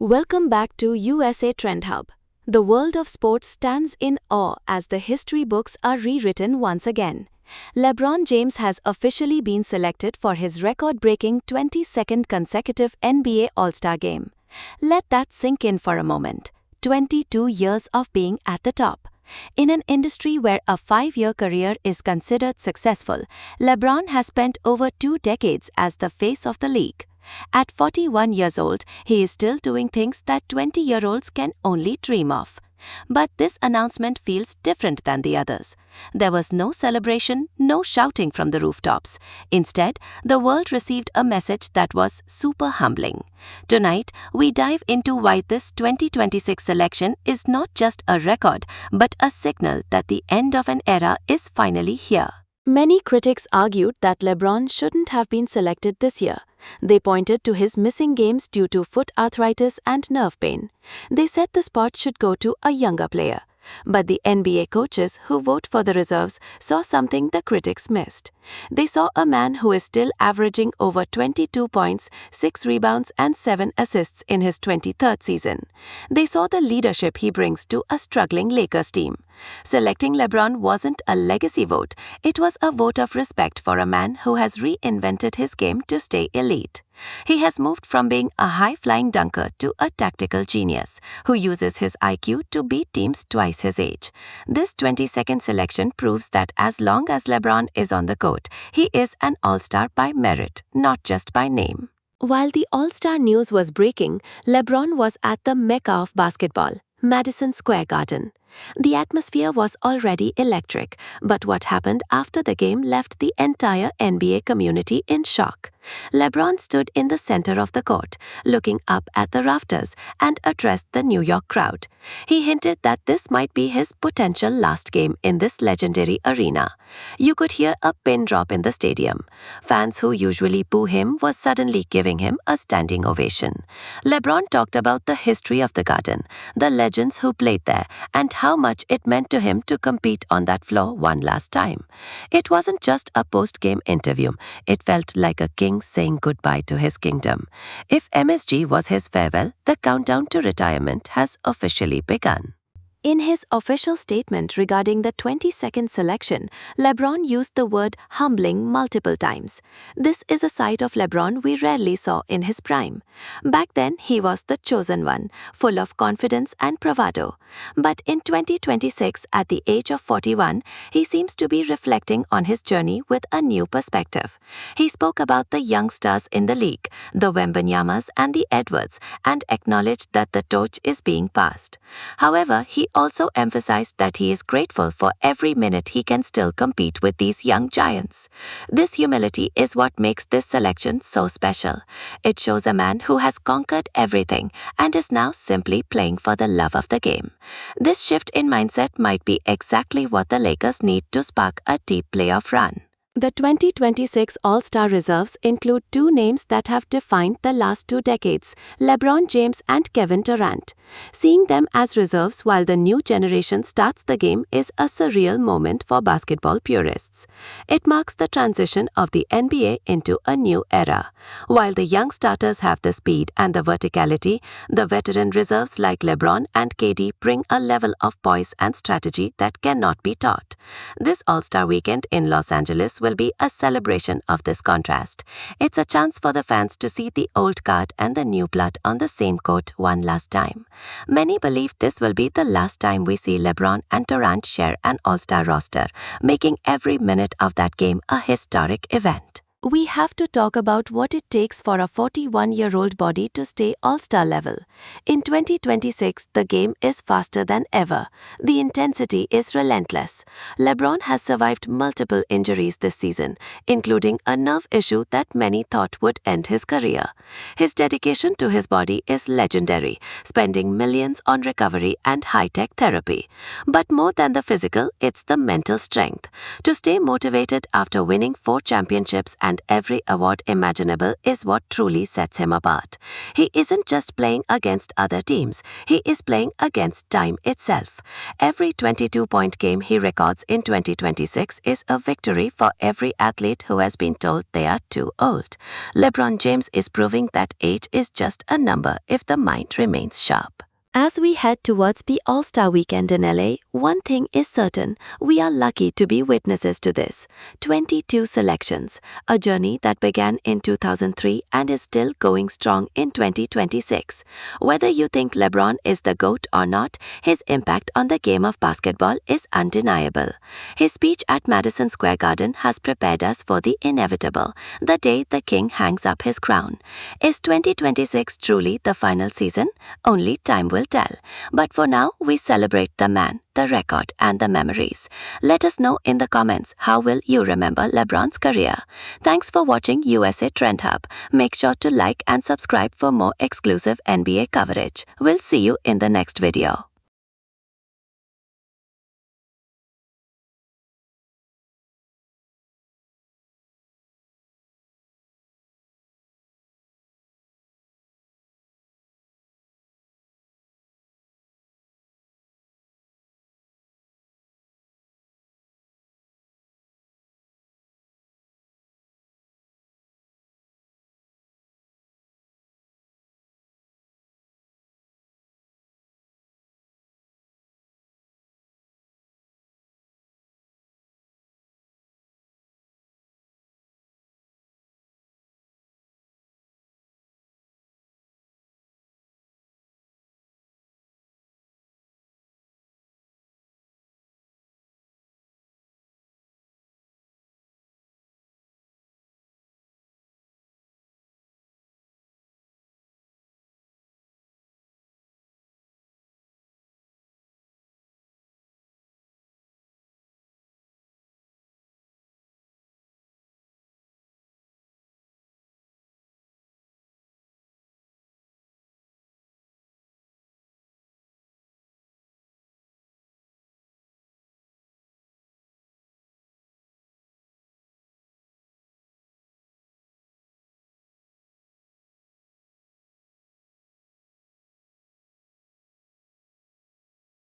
Welcome back to USA Trend Hub. The world of sports stands in awe as the history books are rewritten once again. LeBron James has officially been selected for his record-breaking 22nd consecutive NBA All-Star game. Let that sink in for a moment. 22 years of being at the top. In an industry where a 5-year career is considered successful, LeBron has spent over 2 decades as the face of the league. At 41 years old, he is still doing things that 20-year-olds can only dream of. But this announcement feels different than the others. There was no celebration, no shouting from the rooftops. Instead, the world received a message that was super humbling. Tonight, we dive into why this 2026 selection is not just a record, but a signal that the end of an era is finally here. Many critics argued that LeBron shouldn't have been selected this year. They pointed to his missing games due to foot arthritis and nerve pain. They said the spot should go to a younger player. But the NBA coaches who vote for the reserves saw something the critics missed. They saw a man who is still averaging over 22 points, 6 rebounds and 7 assists in his 23rd season. They saw the leadership he brings to a struggling Lakers team. Selecting LeBron wasn't a legacy vote, it was a vote of respect for a man who has reinvented his game to stay elite. He has moved from being a high-flying dunker to a tactical genius who uses his IQ to beat teams twice his age. This 22nd selection proves that as long as LeBron is on the court, he is an all-star by merit, not just by name. While the all-star news was breaking, LeBron was at the mecca of basketball, Madison Square Garden. The atmosphere was already electric, but what happened after the game left the entire NBA community in shock. LeBron stood in the center of the court, looking up at the rafters, and addressed the New York crowd. He hinted that this might be his potential last game in this legendary arena. You could hear a pin drop in the stadium. Fans who usually boo him were suddenly giving him a standing ovation. LeBron talked about the history of the Garden, the legends who played there, and how much it meant to him to compete on that floor one last time. It wasn't just a post-game interview. It felt like a king saying goodbye to his kingdom. If MSG was his farewell, the countdown to retirement has officially begun. In his official statement regarding the 22nd selection, LeBron used the word humbling multiple times. This is a side of LeBron we rarely saw in his prime. Back then, he was the chosen one, full of confidence and bravado. But in 2026, at the age of 41, he seems to be reflecting on his journey with a new perspective. He spoke about the young stars in the league, the Wembanyamas and the Edwards, and acknowledged that the torch is being passed. However, he also emphasized that he is grateful for every minute he can still compete with these young giants. This humility is what makes this selection so special. It shows a man who has conquered everything and is now simply playing for the love of the game. This shift in mindset might be exactly what the Lakers need to spark a deep playoff run. The 2026 All-Star reserves include 2 names that have defined the last 2 decades, LeBron James and Kevin Durant. Seeing them as reserves while the new generation starts the game is a surreal moment for basketball purists. It marks the transition of the NBA into a new era. While the young starters have the speed and the verticality, the veteran reserves like LeBron and KD bring a level of poise and strategy that cannot be taught. This All-Star weekend in Los Angeles will be a celebration of this contrast. It's a chance for the fans to see the old guard and the new blood on the same court one last time. Many believe this will be the last time we see LeBron and Durant share an All-Star roster, making every minute of that game a historic event. We have to talk about what it takes for a 41-year-old body to stay all-star level. In 2026, the game is faster than ever. The intensity is relentless. LeBron has survived multiple injuries this season, including a nerve issue that many thought would end his career. His dedication to his body is legendary, spending millions on recovery and high-tech therapy. But more than the physical, it's the mental strength. To stay motivated after winning 4 championships and every award imaginable is what truly sets him apart. He isn't just playing against other teams, he is playing against time itself. Every 22-point game he records in 2026 is a victory for every athlete who has been told they are too old. LeBron James is proving that age is just a number if the mind remains sharp. As we head towards the All-Star weekend in LA, one thing is certain, we are lucky to be witnesses to this. 22 selections, a journey that began in 2003 and is still going strong in 2026. Whether you think LeBron is the GOAT or not, his impact on the game of basketball is undeniable. His speech at Madison Square Garden has prepared us for the inevitable, the day the king hangs up his crown. Is 2026 truly the final season? Only time will tell. But for now, we celebrate the man, the record, and the memories. Let us know in the comments, how will you remember LeBron's career? Thanks for watching USA Trend Hub. Make sure to like and subscribe for more exclusive NBA coverage. We'll see you in the next video.